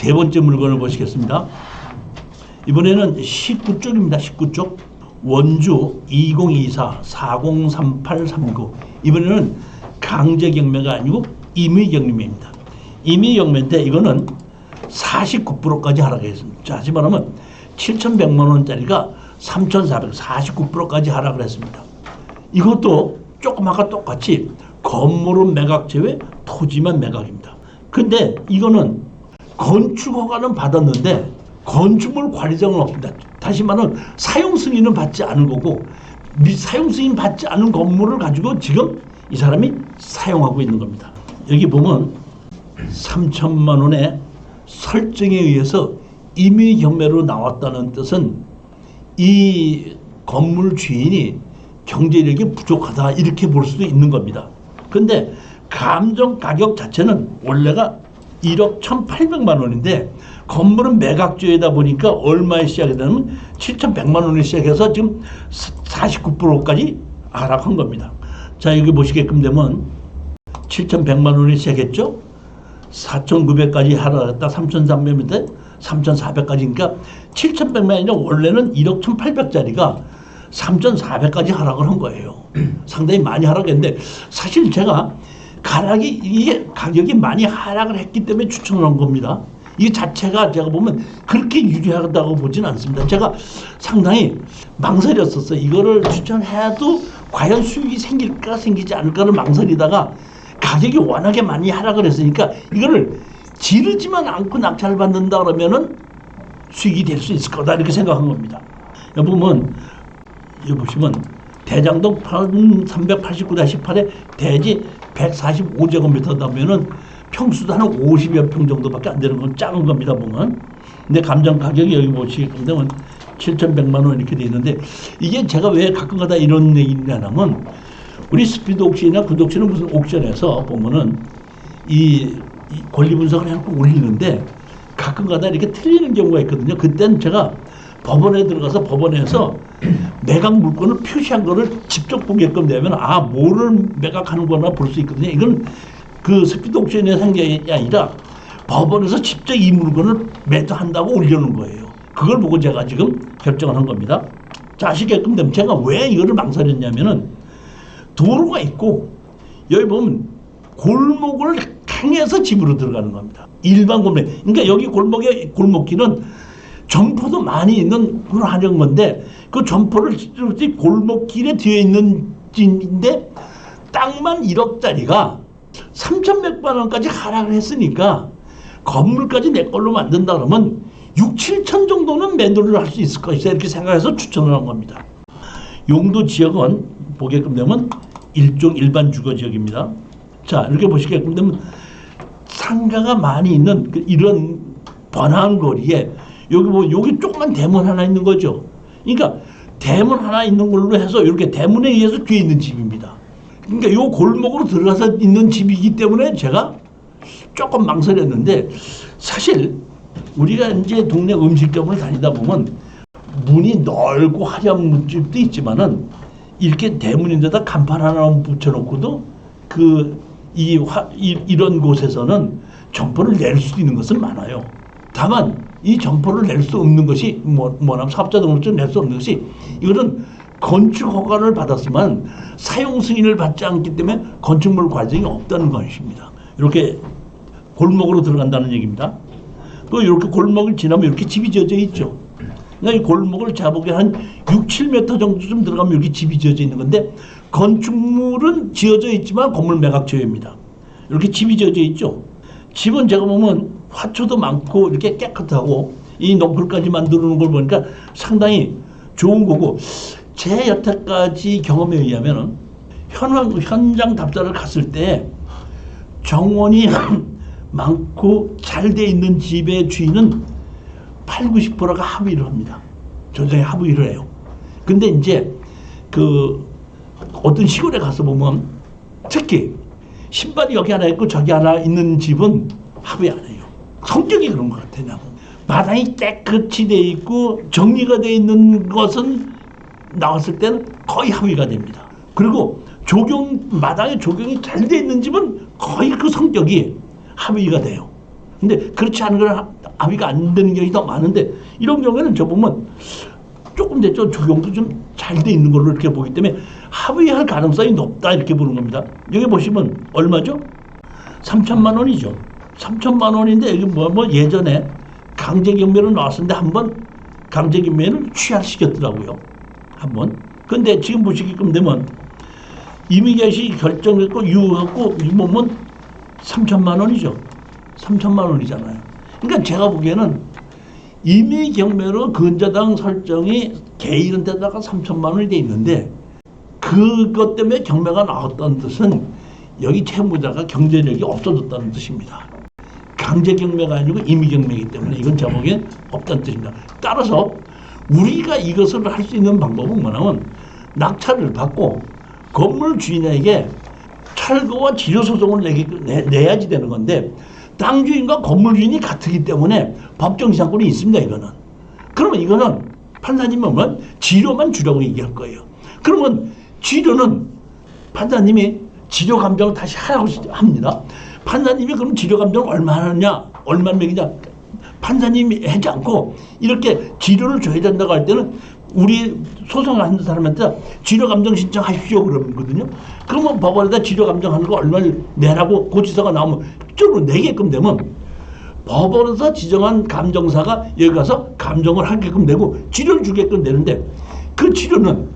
세 번째 물건을 보시겠습니다. 이번에는 19쪽입니다. 19쪽. 원주 2024-403839. 이번에는 강제경매가 아니고 임의경매입니다. 임의경매인데 이거는 49%까지 하락했습니다. 자, 다시 말하면 7,100만 원짜리가 3,449%까지 하락을 했습니다. 이것도 조금 아까 똑같이 건물은 매각 제외, 토지만 매각입니다. 근데 이거는 건축 허가는 받았는데 건축물 관리자는 없습니다. 다시 말하면 사용 승인은 받지 않은 거고, 사용 승인 받지 않은 건물을 가지고 지금 이 사람이 사용하고 있는 겁니다. 여기 보면 3천만 원의 설정에 의해서 임의 경매로 나왔다는 뜻은 이 건물 주인이 경제력이 부족하다 이렇게 볼 수도 있는 겁니다. 근데 감정 가격 자체는 원래가 1억 1,800만 원인데 건물은 매각주의다 보니까 얼마에 시작했냐면 7,100만 원에 시작해서 지금 49%까지 하락한 겁니다. 자, 여기 보시게끔 되면 7,100만 원에 시작했죠. 4,900까지 하락했다. 3,300인데 3,400까지니까 7,100만 원이 원래는 1억 1,800짜리가 3,400까지 하락을 한 거예요. 상당히 많이 하락했는데 사실 제가 이게 가격이 많이 하락을 했기 때문에 추천을 한 겁니다. 이 자체가 제가 보면 그렇게 유리하다고 보진 않습니다. 제가 상당히 망설였었어요. 이거를 추천해도 과연 수익이 생길까 생기지 않을까를 망설이다가 가격이 워낙에 많이 하락을 했으니까 이거를 지르지만 않고 낙찰을 받는다 그러면은 수익이 될 수 있을 거다 이렇게 생각한 겁니다. 여기 보면 여기 보시면 대장동 389-18에 대지 145제곱미터다면은 평수도 한 50여 평 정도밖에 안 되는 건 작은 겁니다, 보면. 근데 감정 가격이 여기 보시게 되면 7,100만 원 이렇게 돼 있는데 이게 제가 왜 가끔가다 이런 얘기를 하냐면 우리 스피드 옥션이나 구독션은 무슨 옥션에서 보면은 이 권리 분석을 해놓고 올리는데 가끔가다 이렇게 틀리는 경우가 있거든요. 그때는 제가 법원에 들어가서 법원에서 매각 물건을 표시한 거를 직접 보게끔 되면 뭐를 매각하는 거나 볼 수 있거든요. 이건 그 스피드 옥션에서 한 게 아니라 법원에서 직접 이 물건을 매도한다고 올려놓은 거예요. 그걸 보고 제가 지금 결정을 한 겁니다. 자, 아시게끔 되면 제가 왜 이거를 망설였냐면은 도로가 있고 여기 보면 골목을 향해서 집으로 들어가는 겁니다. 일반 골목. 그러니까 여기 골목길은 점포도 많이 있는 그런 한정 건데 그 점포를 골목길에 뒤에 있는 집인데 땅만 1억짜리가 3,100만 원까지 하락을 했으니까 건물까지 내 걸로 만든다 그러면 6, 7천 정도는 매도를 할 수 있을 것이다 이렇게 생각해서 추천을 한 겁니다. 용도 지역은 보게끔 되면 일종 일반 주거 지역입니다. 자, 이렇게 보시게끔 되면 상가가 많이 있는 이런 번화한 거리에 여기 조그만 대문 하나 있는 거죠. 그러니까 대문 하나 있는 걸로 해서 이렇게 대문에 의해서 뒤에 있는 집입니다. 그러니까 이 골목으로 들어가서 있는 집이기 때문에 제가 조금 망설였는데 사실 우리가 이제 동네 음식점을 다니다 보면 문이 넓고 화려한 문집도 있지만은 이렇게 대문인데다 간판 하나 붙여놓고도 이런 곳에서는 점포를 낼 수 있는 것은 많아요. 다만 이 점포를 낼 수 없는 것이 뭐냐면 사업자 등록증을 낼 수 없는 것이 이거는 건축 허가를 받았지만 사용 승인을 받지 않기 때문에 건축물 과정이 없다는 것입니다. 이렇게 골목으로 들어간다는 얘기입니다. 또 이렇게 골목을 지나면 이렇게 집이 지어져 있죠. 그러니까 이 골목을 자보게 한 6, 7m 정도쯤 들어가면 이렇게 집이 지어져 있는 건데 건축물은 지어져 있지만 건물 매각 제외입니다. 이렇게 집이 지어져 있죠. 집은 제가 보면 화초도 많고 이렇게 깨끗하고 이 넝쿨까지 만드는 걸 보니까 상당히 좋은 거고 제 여태까지 경험에 의하면 현장 답사를 갔을 때 정원이 많고 잘 돼 있는 집의 주인은 8, 90%가 합의를 합니다. 전쟁에 합의를 해요. 근데 이제 어떤 시골에 가서 보면 특히 신발이 여기 하나 있고 저기 하나 있는 집은 합의 안 해요. 성격이 그런 것 같아요. 마당이 깨끗이 돼 있고 정리가 돼 있는 것은 나왔을 때는 거의 합의가 됩니다. 그리고 마당에 조경이 잘 돼 있는 집은 거의 그 성격이 합의가 돼요. 근데 그렇지 않은 걸 합의가 안 되는 경우가 더 많은데 이런 경우에는 저 보면 조금 됐죠. 적용도 좀 잘 돼 있는 걸로 이렇게 보기 때문에 합의할 가능성이 높다 이렇게 보는 겁니다. 여기 보시면 얼마죠? 3천만 원이죠. 3천만 원인데 여기 뭐 예전에 강제경매로 나왔었는데 한번 강제경매를 취하시켰더라고요. 한번. 근데 지금 보시게끔 되면 이미get이 결정했고 유효했고 이 보면 3천만 원이죠. 3천만 원이잖아요. 그러니까 제가 보기에는 이미 경매로 근저당 설정이 개인한테다가 3천만 원이 돼 있는데 그것 때문에 경매가 나왔다는 뜻은 여기 채무자가 경제력이 없어졌다는 뜻입니다. 강제 경매가 아니고 임의 경매이기 때문에 이건 제가 보기엔 없다는 뜻입니다. 따라서 우리가 이것을 할 수 있는 방법은 뭐냐면 낙찰을 받고 건물 주인에게 철거와 지료 소송을 내야지 되는 건데 땅 주인과 건물 주인이 같기 때문에 법정 지상권이 있습니다. 이거는. 그러면 이거는 판사님은 뭐 지료만 주라고 얘기할 거예요. 그러면 지료는 판사님이 지료 감정을 다시 하라고 합니다. 판사님이 그럼 지료 감정을 얼마나 하느냐, 얼마나 매기냐, 판사님이 하지 않고 이렇게 지료를 줘야 된다고 할 때는 우리 소송을 하는 사람한테 지료 감정 신청하십시오 그러거든요. 그러면 법원에다 지료 감정하는 거 얼마를 내라고 고지서가 나오면 쪽으로 내게끔 되면 법원에서 지정한 감정사가 여기 가서 감정을 하게끔 되고 지료를 주게끔 되는데 그 지료는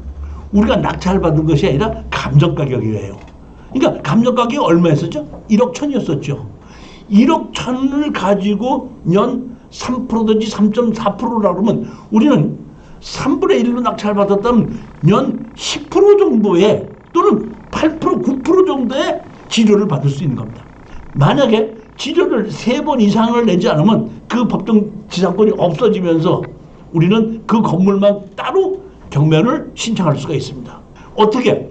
우리가 낙찰 받은 것이 아니라 감정 가격이에요. 그러니까 감정 가격이 얼마였었죠? 1억 1천이었었죠. 1억 1천을 가지고 연 3%든지 3.4%라고 그러면 우리는 3분의 1로 낙찰 받았다면 연 10% 정도의 또는 8%, 9% 정도의 지료를 받을 수 있는 겁니다. 만약에 지료를 3번 이상을 내지 않으면 그 법정 지상권이 없어지면서 우리는 그 건물만 따로 경매를 신청할 수가 있습니다. 어떻게?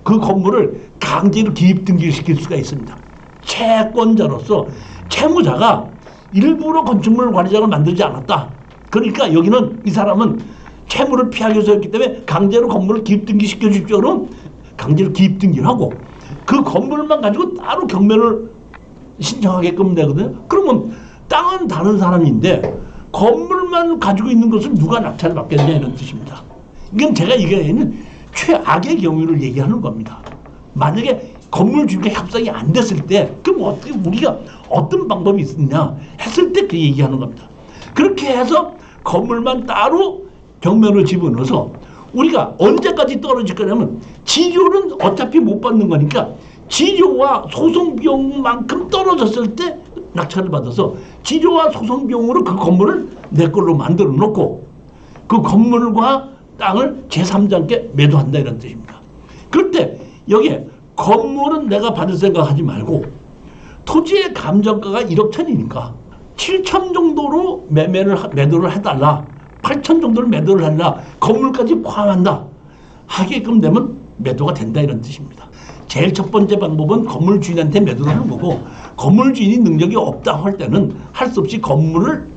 그 건물을 강제로 기입 등기시킬 수가 있습니다. 채권자로서 채무자가 일부러 건축물 관리자를 만들지 않았다. 그러니까 여기는 이 사람은 채무를 피하기 위해서 했기 때문에 강제로 건물을 기입 등기시켜 줄 줄은 강제로 기입 등기를 하고 그 건물만 가지고 따로 경매를 신청하게끔 되거든요. 그러면 땅은 다른 사람인데 건물만 가지고 있는 것을 누가 낙찰을 받겠냐 이런 뜻입니다. 이건 제가 얘기하는 최악의 경우를 얘기하는 겁니다. 만약에 건물 주인과 협상이 안 됐을 때 그럼 어떻게 우리가 어떤 방법이 있느냐 했을 때 그 얘기하는 겁니다. 그렇게 해서 건물만 따로 경매로 집어넣어서 우리가 언제까지 떨어질 거냐면 지료는 어차피 못 받는 거니까 지료와 소송 비용만큼 떨어졌을 때 낙찰을 받아서 지료와 소송 비용으로 그 건물을 내 걸로 만들어 놓고 그 건물과 땅을 제3자께 매도한다 이런 뜻입니다. 그럴 때 여기에 건물은 내가 받을 생각하지 말고 토지의 감정가가 1억 1천이니까 7천 정도로 매도를 해달라. 8천 정도를 매도를 하려 건물까지 포함한다 하게끔 되면 매도가 된다 이런 뜻입니다. 제일 첫 번째 방법은 건물 주인한테 매도를 하는 거고 건물 주인이 능력이 없다 할 때는 할 수 없이 건물을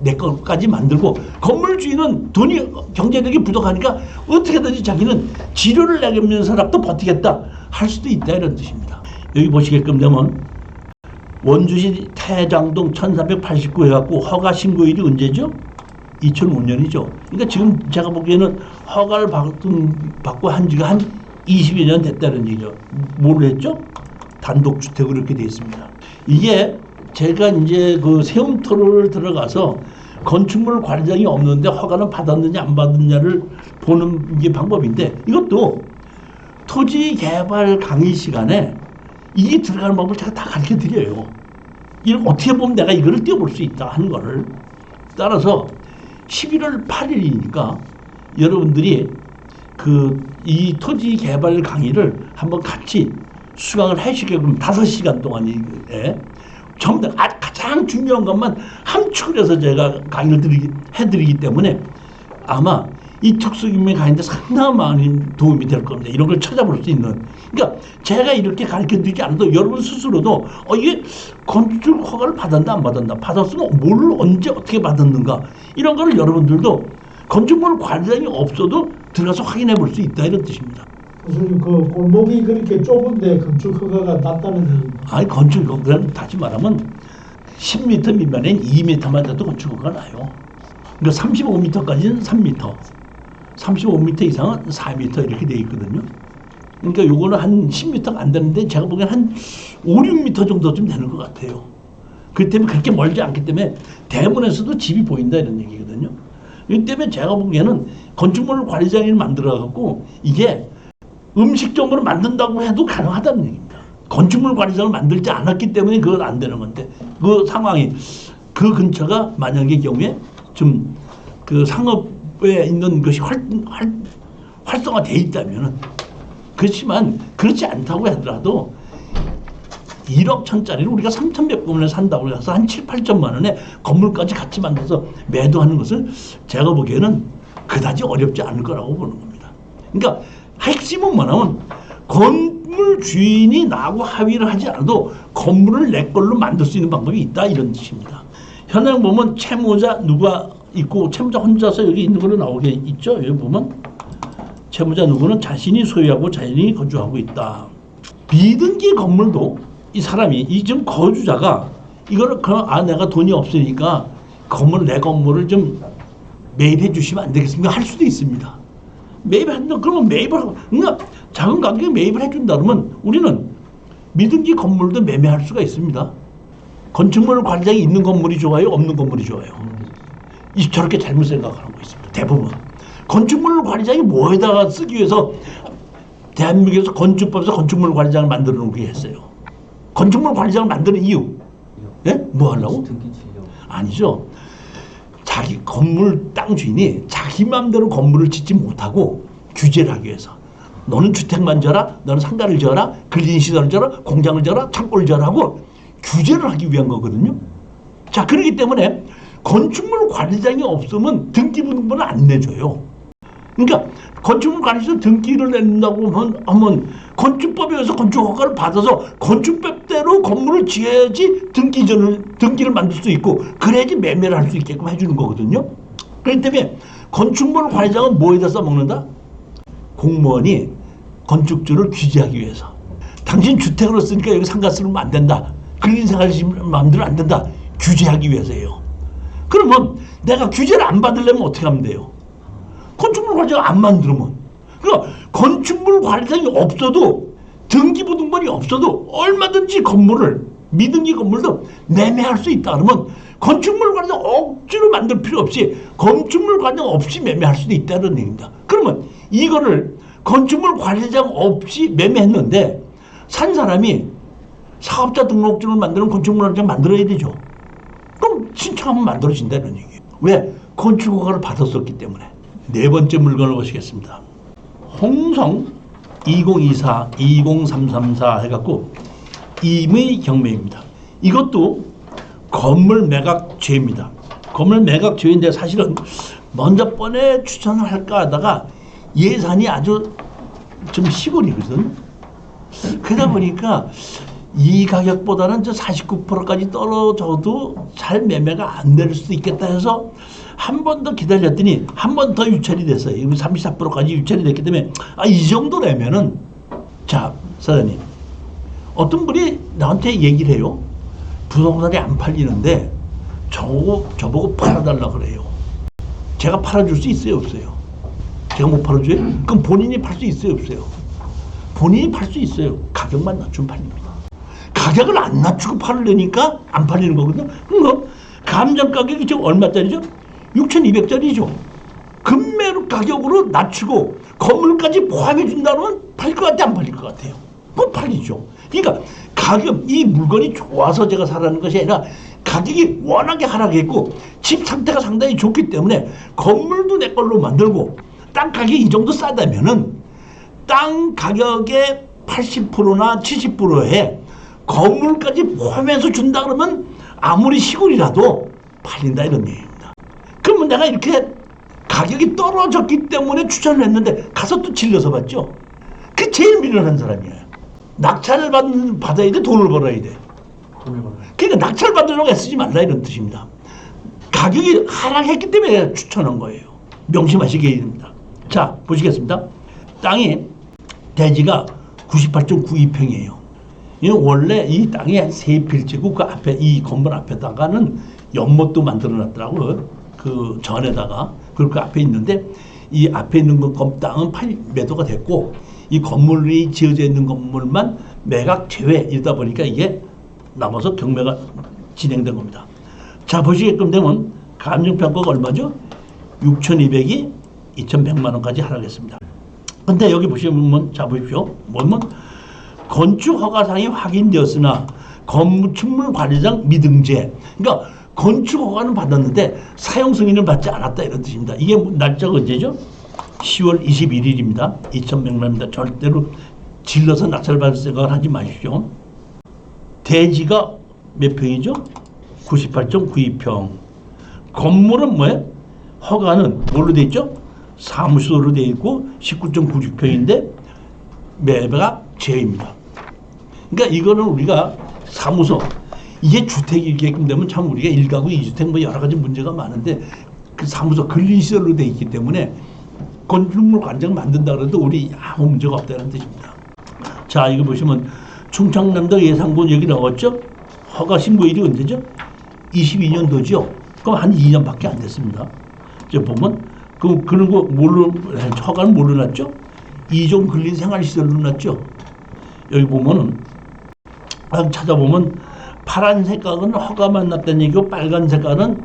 내 것까지 만들고 건물 주인은 돈이 경제력이 부족하니까 어떻게든지 자기는 지료를 내면서라도 버티겠다 할 수도 있다 이런 뜻입니다. 여기 보시게끔 되면 원주시 태장동 1389 해갖고 허가 신고일이 언제죠? 2005년이죠. 그러니까 지금 제가 보기에는 허가를 받고 한 지가 한 20여 년 됐다는 얘기죠. 뭘 했죠? 단독주택으로 이렇게 되어 있습니다. 이게 제가 이제 그 세움터를 들어가서 건축물 관리장이 없는데 허가는 받았느냐 안 받았느냐를 보는 게 방법인데 이것도 토지 개발 강의 시간에 이게 들어가는 방법을 제가 다 가르쳐 드려요. 이걸 어떻게 보면 내가 이거를 띄워볼 수 있다 하는 거를. 따라서 11월 8일이니까 여러분들이 이 토지 개발 강의를 한번 같이 수강을 하시게끔 5시간 동안에 전부 다 가장 중요한 것만 함축을 해서 제가 강의를 해드리기 때문에 아마 이 특수경매 강의인데 상당한 많은 도움이 될 겁니다. 이런 걸 찾아볼 수 있는. 그러니까 제가 이렇게 가르쳐 드리지 않아도 여러분 스스로도 이게 건축 허가를 받았나 안 받았나 받았으면 뭘 언제 어떻게 받았는가 이런 거를 여러분들도 건축물 관리장이 없어도 들어가서 확인해 볼 수 있다 이런 뜻입니다. 교수님 그 골목이 그렇게 좁은데 건축 허가가 낮다는 얘기입니다. 아니 건축 허가는 다시 말하면 10m 미만엔 2m만 돼도 건축허가가 나요. 그러니까 35m까지는 3m, 35m 이상은 4m 이렇게 돼 있거든요. 그러니까 요거는 한 10m가 안 되는데 제가 보기엔 한 5, 6m 정도쯤 되는 것 같아요. 그 때문에 그렇게 멀지 않기 때문에 대문에서도 집이 보인다 이런 얘기거든요. 이 때문에 제가 보기에는 건축물 관리장을 만들어갖고 이게 음식점으로 만든다고 해도 가능하다는 얘기입니다. 건축물 관리장을 만들지 않았기 때문에 그건 안 되는 건데 그 상황이 그 근처가 만약의 경우에 좀 그 상업에 있는 것이 활성화되어 있다면은 그렇지만 그렇지 않다고 하더라도 1억 천짜리를 우리가 3,100만 원에 산다고 해서 한 7, 8천만 원에 건물까지 같이 만들어서 매도하는 것은 제가 보기에는 그다지 어렵지 않을 거라고 보는 겁니다. 그러니까 핵심은 뭐냐면 건물 주인이 나하고 합의를 하지 않아도 건물을 내 걸로 만들 수 있는 방법이 있다 이런 뜻입니다. 현행 보면 채무자 누가 있고 채무자 혼자서 여기 있는 걸로 나오게 있죠. 여기 보면 채무자 누구는 자신이 소유하고 자신이 거주하고 있다. 비등기 건물도 이 사람이 이 지금 거주자가 이거를 내가 돈이 없으니까 내 건물을 좀 매입해 주시면 안 되겠습니까? 할 수도 있습니다. 매입한다 그러면 매입을 하고 그러니까 작은 가격에 매입을 해준다 그러면 우리는 미등기 건물도 매매할 수가 있습니다. 건축물 관리장이 있는 건물이 좋아요, 없는 건물이 좋아요. 저렇게 잘못 생각하고 있습니다. 대부분 건축물 관리장이 뭐에다가 쓰기 위해서 대한민국에서 건축법에서 건축물 관리장을 만들어 놓게 했어요. 건축물 관리장을 만드는 이유, 예? 뭐 하려고? 아니죠. 자기 건물 땅 주인이 자기 마음대로 건물을 짓지 못하고 규제를 하기 위해서 너는 주택만 지어라, 너는 상가를 지어라, 근린시설을 지어라, 공장을 지어라, 창고를 지어라 하고 규제를 하기 위한 거거든요. 자, 그렇기 때문에 건축물 관리장이 없으면 등기부등본을 안 내줘요. 그러니까 건축물 관리에서 등기를 낸다고 하면 건축법에 의해서 건축허가를 받아서 건축법대로 건물을 지어야지 등기를 만들 수 있고 그래야지 매매를 할 수 있게끔 해주는 거거든요. 그렇기 때문에 건축물 관리장은 뭐에다 써먹는다? 공무원이 건축주를 규제하기 위해서 당신 주택으로 쓰니까 여기 상가 쓰면 안 된다. 근린 생활하시면 마음대로 안 된다. 규제하기 위해서예요. 그러면 내가 규제를 안 받으려면 어떻게 하면 돼요? 건축물 관리장 안 만들면. 그러니까 건축물 관리장이 없어도 등기부등본이 없어도 얼마든지 건물을 미등기 건물도 매매할 수 있다 그러면 건축물 관리장 억지로 만들 필요 없이 건축물 관리장 없이 매매할 수도 있다는 얘기입니다. 그러면 이거를 건축물 관리장 없이 매매했는데 산 사람이 사업자 등록증을 만드는 건축물 관리장 만들어야 되죠. 그럼 신청하면 만들어진다는 얘기예요. 왜? 건축허가를 받았었기 때문에. 네 번째 물건을 보시겠습니다. 홍성 2024, 20334 해갖고 임의 경매입니다. 이것도 건물 매각죄입니다. 건물 매각죄인데 사실은 먼저 번에 추천을 할까 하다가 예산이 아주 좀 시골이거든. 그러다 보니까 이 가격보다는 저 49%까지 떨어져도 잘 매매가 안 될 수도 있겠다 해서 한 번 더 기다렸더니 한 번 더 유찰이 됐어요. 34%까지 유찰이 됐기 때문에 이 정도라면은 자, 사장님 어떤 분이 나한테 얘기를 해요. 부동산이 안 팔리는데 저보고 팔아달라 그래요. 제가 팔아줄 수 있어요, 없어요? 제가 못 팔아줘요? 그럼 본인이 팔 수 있어요, 없어요? 본인이 팔 수 있어요. 가격만 낮추면 팔립니다. 가격을 안 낮추고 팔으려니까 안 팔리는 거거든요. 그럼 감정 가격이 지금 얼마짜리죠? 6,200짜리죠. 금매로 가격으로 낮추고 건물까지 포함해 준다면 팔릴 것 같아, 안 팔릴 것 같아요? 그건 팔리죠. 그러니까 가격, 이 물건이 좋아서 제가 사라는 것이 아니라 가격이 워낙에 하락했고 집 상태가 상당히 좋기 때문에 건물도 내 걸로 만들고 땅 가격이 이 정도 싸다면은 땅 가격의 80%나 70%에 건물까지 포함해서 준다 그러면 아무리 시골이라도 팔린다 이런 얘기입니다. 그러면 내가 이렇게 가격이 떨어졌기 때문에 추천을 했는데 가서 또 질려서 받죠. 그게 제일 미련한 사람이에요. 낙찰을 받아야 돼, 돈을 벌어야 돼. 그러니까 낙찰 받으려고 애쓰지 말라 이런 뜻입니다. 가격이 하락했기 때문에 추천한 거예요. 명심하시기 바랍니다. 자, 보시겠습니다. 땅이 대지가 98.92평이에요. 이 원래 이 땅이 한 3필지고 그 앞에 이 건물 앞에다가는 연못도 만들어놨더라고요. 그 전에다가 그리고 그 앞에 있는데 이 앞에 있는 건 땅은 매도가 됐고 이 건물이 지어져 있는 건물만 매각 제외 이러다 보니까 이게 남아서 경매가 진행된 겁니다. 자 보시게끔 되면 감정평가가 얼마죠? 6,200이 2,100만 원까지 하락했습니다. 근데 여기 보시면 자 보십시오. 뭐면 건축 허가상이 확인되었으나 건축물 관리장 미등재. 그러니까 건축 허가는 받았는데 사용 승인을 받지 않았다 이런 뜻입니다. 이게 날짜가 언제죠? 10월 21일입니다. 2,100만입니다. 절대로 질러서 낙찰받을 생각을 하지 마십시오. 대지가 몇 평이죠? 98.92평. 건물은 뭐예요? 허가는 뭘로 돼 있죠? 사무소로 돼 있고 19.96평인데 매각 제외입니다. 그러니까 이거는 우리가 사무소 이게 주택이게끔 되면 참 우리가 1가구 2주택 뭐 여러 가지 문제가 많은데 그 사무소 근린시설로 돼 있기 때문에 건축물 관장 만든다 그래도 우리 아무 문제가 없다는 뜻입니다. 자 이거 보시면 충청남도 예상군 여기 나왔죠? 허가 신고일이 언제죠? 22년도죠. 그럼 한 2년밖에 안 됐습니다. 이제 보면 그런 거 뭘로 허가는 뭘로 났죠? 2종 근린생활시설로 났죠. 여기 보면은 찾아보면 파란 색깔은 허가만 났다는 얘기고 빨간 색깔은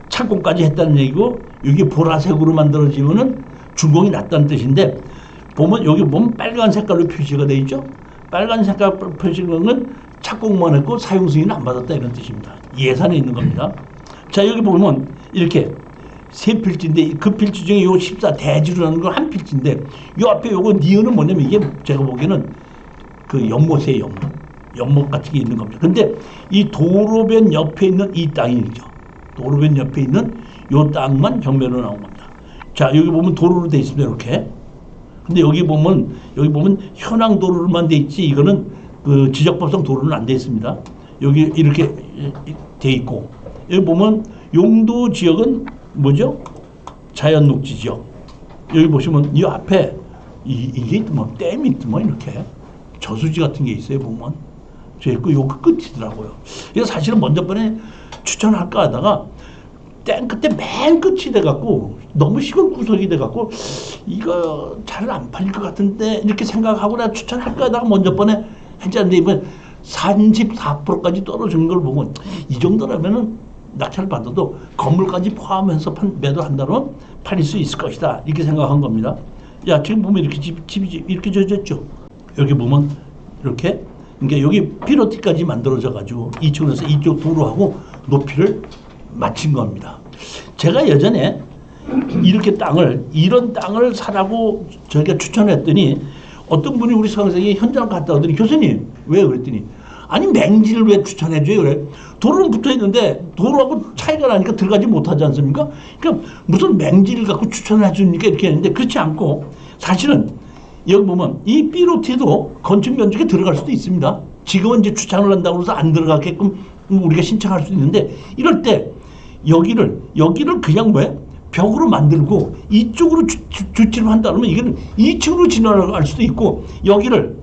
착공까지 했다는 얘기고 여기 보라색으로 만들어지면은 준공이 났다는 뜻인데 보면 여기 보면 빨간 색깔로 표시가 되어 있죠. 빨간 색깔 표시는 착공만 했고 사용 승인을 안 받았다 이런 뜻입니다. 예산에 있는 겁니다. 자 여기 보면 이렇게 세 필지인데 그 필지 중에 요 14 대지로라는 건 한 필지인데 요 앞에 요거 니은은 뭐냐면 이게 제가 보기에는 그 연못이에요. 연못 같은 게 있는 겁니다. 근데 이 도로변 옆에 있는 이 땅이죠. 도로변 옆에 있는 요 땅만 경매로 나온 겁니다. 자 여기 보면 도로로 돼 있습니다. 이렇게. 근데 여기 보면 현황 도로로만 돼 있지 이거는 그 지적법상 도로는 안 돼 있습니다. 여기 이렇게 돼 있고 여기 보면 용도 지역은 뭐죠? 자연녹지 지역. 여기 보시면 이 앞에 이게 뭐 댐이 뭐 이렇게 저수지 같은 게 있어요 보면. 저 있고 요 끝이더라고요. 이거 사실은 먼저 번에 추천할까 하다가 땡 그때 맨 끝이 돼갖고 너무 시골 구석이 돼갖고 이거 잘 안 팔릴 것 같은데 이렇게 생각하고 내가 추천할까 하다가 먼저 번에 했는데 이번 34%까지 떨어진 걸 보면 이 정도라면은 낙찰 받아도 건물까지 포함해서 매도한다면 팔릴 수 있을 것이다 이렇게 생각한 겁니다. 야 지금 보면 이렇게 집이 이렇게 젖었죠. 여기 보면 이렇게 그러니까 여기 피로티까지 만들어져 가지고 2층에서 이쪽 도로하고 높이를 맞춘 겁니다. 제가 예전에 이렇게 이런 땅을 사라고 저희가 추천했더니 어떤 분이 우리 선생님이 현장 갔다 오더니 교수님 왜 그랬더니 아니 맹지를 왜 추천해줘요 그래. 도로는 붙어있는데 도로하고 차이가 나니까 들어가지 못하지 않습니까? 그러니까 무슨 맹지를 갖고 추천해주니까 이렇게 했는데 그렇지 않고 사실은 여기 보면 이 B로티도 건축 면적에 들어갈 수도 있습니다. 지금은 이제 추천을 한다고 해서 안 들어가게끔 우리가 신청할 수 있는데 이럴 때 여기를 그냥 벽으로 만들고 이쪽으로 주치를 한다 그러면 이건 2층으로 진화할 수도 있고 여기를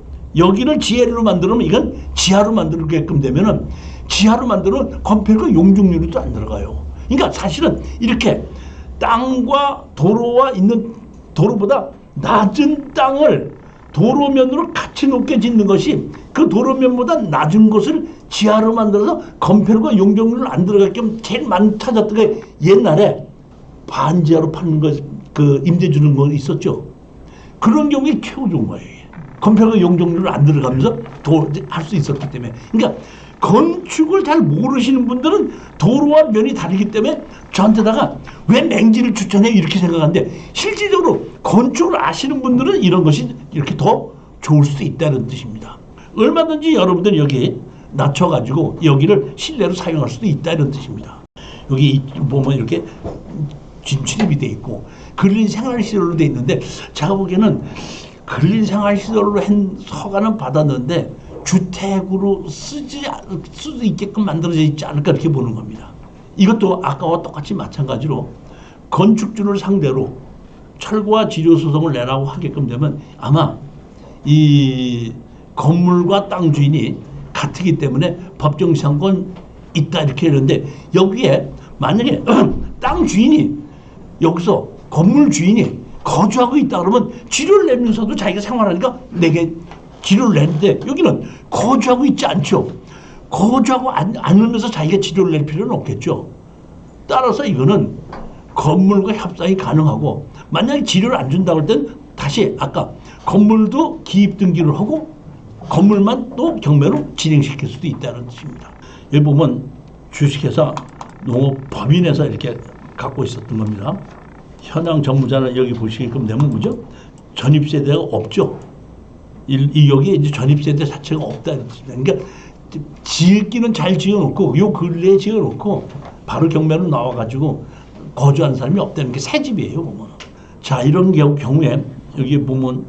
지하로 만들면 이건 지하로 만들게끔 되면은 지하로 만들면 건폐율과 용적률도 안 들어가요. 그러니까 사실은 이렇게 땅과 도로와 있는 도로보다 낮은 땅을 도로면으로 같이 높게 짓는 것이 그 도로면보다 낮은 곳을 지하로 만들어서 건폐율과 용적률을 안 들어가게끔 제일 많이 찾았던 게 옛날에 반지하로 파는 거 그 임대 주는 거 있었죠. 그런 경우에 최고 좋은 거예요. 건폐율과 용적률을 안 들어가면서 할 수 있었기 때문에. 그러니까 건축을 잘 모르시는 분들은 도로와 면이 다르기 때문에 저한테다가 왜 맹지를 추천해 이렇게 생각하는데 실질적으로 건축을 아시는 분들은 이런 것이 이렇게 더 좋을 수도 있다는 뜻입니다. 얼마든지 여러분들 여기 낮춰가지고 여기를 실내로 사용할 수도 있다 이런 뜻입니다. 여기 보면 이렇게 진출입이 돼 있고 근린생활시설로 돼 있는데 제가 보기에는 근린생활시설로 한 허가는 받았는데 주택으로 수도 있게끔 만들어져 있지 않을까 이렇게 보는 겁니다. 이것도 아까와 똑같이 마찬가지로 건축주를 상대로 철거와 지료 소송을 내라고 하게끔 되면 아마 이 건물과 땅 주인이 같기 때문에 법정 시상권 있다 이렇게 했는데 여기에 만약에 땅 주인이 여기서 건물 주인이 거주하고 있다 그러면 지료를 내면서도 자기가 생활하니까 내게 지료를 내는데 여기는 거주하고 있지 않죠. 거주하고 않으면서 자기가 지료를 낼 필요는 없겠죠. 따라서 이거는 건물과 협상이 가능하고 만약에 지료를 안 준다고 할 땐 다시 아까 건물도 기입 등기를 하고 건물만 또 경매로 진행시킬 수도 있다는 뜻입니다. 여기 보면 주식회사 농업법인에서 이렇게 갖고 있었던 겁니다. 현황 정무자는 여기 보시게끔 되면 뭐죠? 전입세대가 없죠. 여기에 이제 전입세대 자체가 없다. 그러니까 지었기는 잘 지어놓고 요 근래에 지어놓고 바로 경매로 나와가지고 거주하는 사람이 없다는 게 새 집이에요. 보면. 자 이런 경우에 여기 보면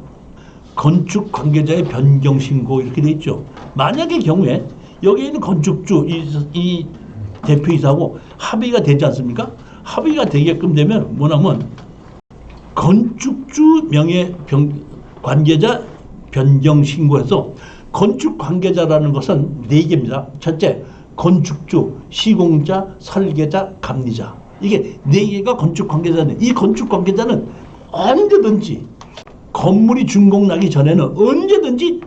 건축 관계자의 변경 신고 이렇게 돼 있죠. 만약의 경우에 여기 있는 건축주 이 대표이사하고 합의가 되지 않습니까? 합의가 되게끔 되면 뭐냐면 건축주 명예 관계자 변경 신고해서 건축 관계자라는 것은 4개입니다. 첫째, 건축주, 시공자, 설계자, 감리자. 이게 4개가 건축 관계자인데 이 건축 관계자는 언제든지 건물이 준공나기 전에는 언제든지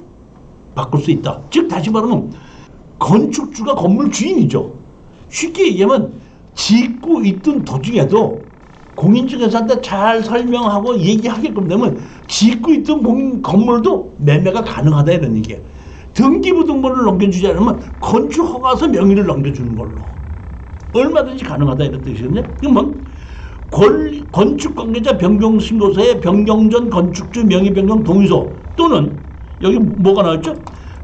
바꿀 수 있다. 즉 다시 말하면 건축주가 건물 주인이죠. 쉽게 얘기하면 짓고 있던 도중에도 공인중개사한테 잘 설명하고 얘기하게끔 되면 짓고 있던 건물도 매매가 가능하다 이런 얘기예요. 등기부등본을 넘겨주지 않으면 건축허가서 명의를 넘겨주는 걸로 얼마든지 가능하다 이런 뜻이거든요. 그러면 건축관계자 변경신고서에 변경 전 건축주 명의 변경 동의서 또는 여기 뭐가 나왔죠?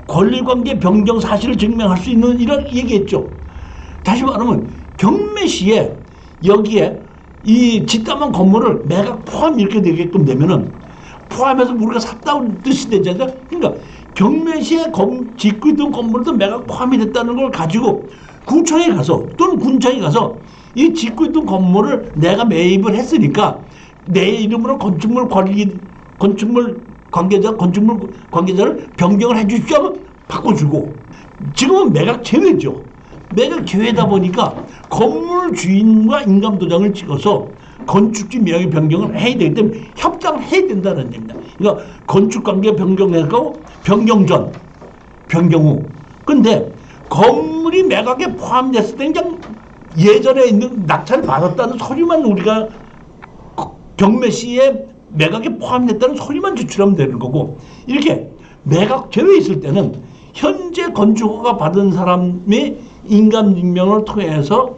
권리관계 변경 사실을 증명할 수 있는 이런 얘기했죠. 다시 말하면 경매 시에 여기에 이 짓담한 건물을 매각 포함 이렇게 되게끔 되면은 포함해서 우리가 샀다는 뜻이 되잖아요. 그러니까 경매 시에 짓고 있던 건물도 매각 포함이 됐다는 걸 가지고 구청에 가서 또는 군청에 가서 이 짓고 있던 건물을 내가 매입을 했으니까 내 이름으로 건축물 관계자를 변경을 해주십시오 하면 바꿔주고 지금은 매각 제외죠. 매각 제외다 보니까 건물 주인과 인감도장을 찍어서 건축주 명의 변경을 해야 되기 때문에 협상을 해야 된다는 얘기입니다. 그러니까 건축관계 변경하고 변경 전, 변경 후. 근데 건물이 매각에 포함됐을 때 그냥 예전에 있는 낙찰 받았다는 서류만 우리가 경매 시에 매각에 포함됐다는 서류만 제출하면 되는 거고 이렇게 매각 제외 있을 때는 현재 건축허가 받은 사람의 인감증명을 통해서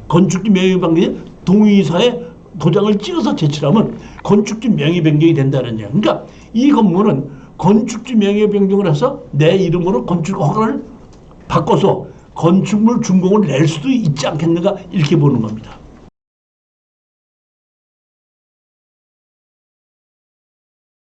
건축주 명의 변경에 동의서에 도장을 찍어서 제출하면 건축주 명의 변경이 된다는 얘기예요. 그러니까 이 건물은 건축주 명의 변경을 해서 내 이름으로 건축허가를 바꿔서 건축물 준공을 낼 수도 있지 않겠는가 이렇게 보는 겁니다.